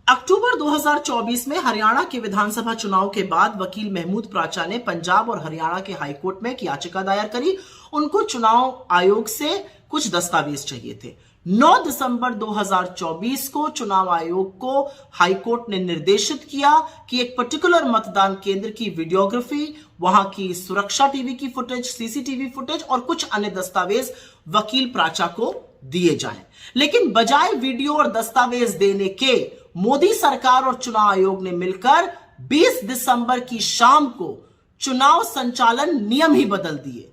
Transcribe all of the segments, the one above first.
अक्टूबर 2024 में हरियाणा के विधानसभा चुनाव के बाद वकील महमूद प्राचा ने पंजाब और हरियाणा के हाईकोर्ट में एक याचिका दायर करी। उनको चुनाव आयोग से कुछ दस्तावेज चाहिए थे। 9 दिसंबर 2024 को चुनाव आयोग को हाईकोर्ट ने निर्देशित किया कि एक पर्टिकुलर मतदान केंद्र की वीडियोग्राफी, वहां की सुरक्षा टीवी की फुटेज, सीसीटीवी फुटेज और कुछ अन्य दस्तावेज वकील प्राचा को दिए जाएं। लेकिन बजाय वीडियो और दस्तावेज देने के मोदी सरकार और चुनाव आयोग ने मिलकर 20 दिसंबर की शाम को चुनाव संचालन नियम ही बदल दिए।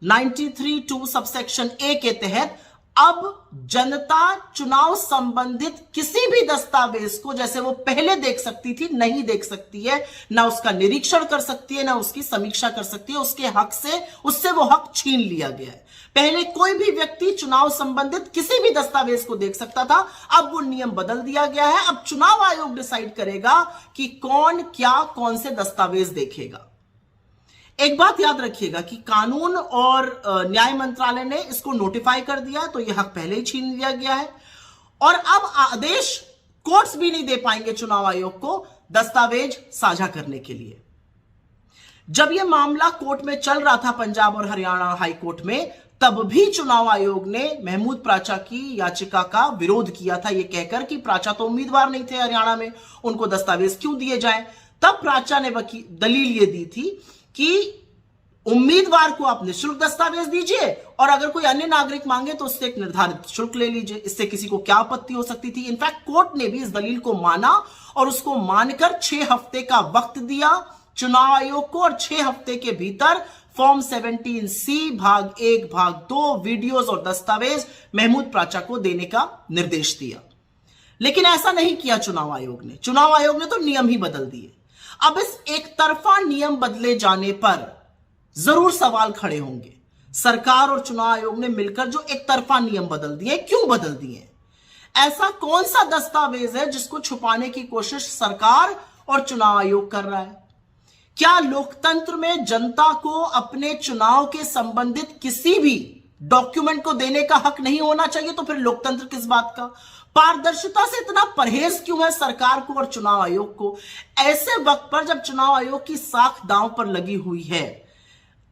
93(2) सबसेक्शन ए के तहत अब जनता चुनाव संबंधित किसी भी दस्तावेज को जैसे वो पहले देख सकती थी नहीं देख सकती है, ना उसका निरीक्षण कर सकती है, ना उसकी समीक्षा कर सकती है। उसके हक से उससे वो हक छीन लिया गया है। पहले कोई भी व्यक्ति चुनाव संबंधित किसी भी दस्तावेज को देख सकता था, अब वो नियम बदल दिया गया है। अब चुनाव आयोग डिसाइड करेगा कि कौन कौन से दस्तावेज देखेगा। एक बात याद रखिएगा कि कानून और न्याय मंत्रालय ने इसको नोटिफाई कर दिया, तो यह हक पहले ही छीन लिया गया है और अब आदेश कोर्ट्स भी नहीं दे पाएंगे चुनाव आयोग को दस्तावेज साझा करने के लिए। जब यह मामला कोर्ट में चल रहा था पंजाब और हरियाणा हाई कोर्ट में, तब भी चुनाव आयोग ने महमूद प्राचा की याचिका का विरोध किया था, यह कहकर कि प्राचा तो उम्मीदवार नहीं थे हरियाणा में, उनको दस्तावेज क्यों दिए जाएं। तब प्राचा ने दलील यह दी थी कि उम्मीदवार को आप निःशुल्क दस्तावेज दीजिए और अगर कोई अन्य नागरिक मांगे तो उससे एक निर्धारित शुल्क ले लीजिए, इससे किसी को क्या आपत्ति हो सकती थी। इनफैक्ट कोर्ट ने भी इस दलील को माना और उसको मानकर 6 हफ्ते का वक्त दिया चुनाव आयोग को और 6 हफ्ते के भीतर फॉर्म 17C भाग 1 भाग 2 वीडियोज और दस्तावेज महमूद प्राचा को देने का निर्देश दिया। लेकिन ऐसा नहीं किया चुनाव आयोग ने। चुनाव आयोग ने तो नियम ही बदल दिए। अब इस एक तरफा नियम बदले जाने पर जरूर सवाल खड़े होंगे। सरकार और चुनाव आयोग ने मिलकर जो एक तरफा नियम बदल दिए, क्यों बदल दिए? ऐसा कौन सा दस्तावेज है जिसको छुपाने की कोशिश सरकार और चुनाव आयोग कर रहा है? क्या लोकतंत्र में जनता को अपने चुनाव के संबंधित किसी भी डॉक्यूमेंट को देने का हक नहीं होना चाहिए? तो फिर लोकतंत्र किस बात का? पारदर्शिता से इतना परहेज क्यों है सरकार को और चुनाव आयोग को? ऐसे वक्त पर जब चुनाव आयोग की साख दांव पर लगी हुई है,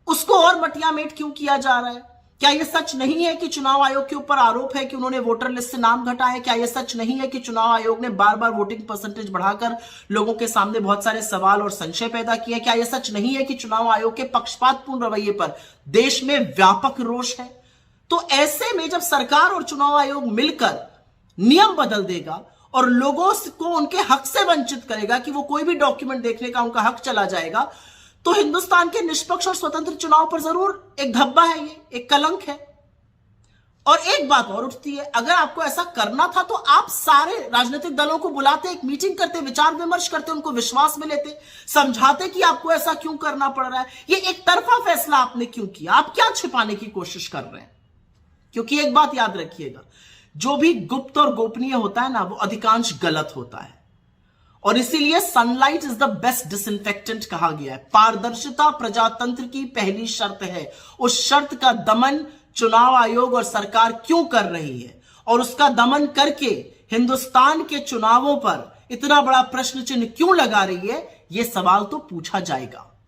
उसको और मटियामेट क्यों किया जा रहा है? क्या यह सच नहीं है कि चुनाव आयोग के ऊपर आरोप है कि उन्होंने वोटर लिस्ट से नाम घटाए? क्या यह सच नहीं है कि चुनाव आयोग ने बार बार वोटिंग परसेंटेज बढ़ाकर लोगों के सामने बहुत सारे सवाल और संशय पैदा किए? क्या यह सच नहीं है कि चुनाव आयोग के पक्षपातपूर्ण रवैये पर देश में व्यापक रोष है? तो ऐसे में जब सरकार और चुनाव आयोग मिलकर नियम बदल देगा और लोगों को उनके हक से वंचित करेगा कि वो कोई भी डॉक्यूमेंट देखने का उनका हक चला जाएगा, तो हिंदुस्तान के निष्पक्ष और स्वतंत्र चुनाव पर जरूर एक धब्बा है, ये एक कलंक है। और एक बात और उठती है, अगर आपको ऐसा करना था तो आप सारे राजनीतिक दलों को बुलाते, एक मीटिंग करते, विचार विमर्श करते, उनको विश्वास में लेते, समझाते कि आपको ऐसा क्यों करना पड़ रहा है। ये एक तरफा फैसला आपने क्यों किया? आप क्या छिपाने की कोशिश कर रहे हैं? क्योंकि एक बात याद रखिएगा, जो भी गुप्त और गोपनीय होता है ना, वो अधिकांश गलत होता है और इसीलिए sunlight is the best disinfectant कहा गया है। पारदर्शिता प्रजातंत्र की पहली शर्त है। उस शर्त का दमन चुनाव आयोग और सरकार क्यों कर रही है और उसका दमन करके हिंदुस्तान के चुनावों पर इतना बड़ा प्रश्न चिन्ह क्यों लगा रही है, यह सवाल तो पूछा जाएगा।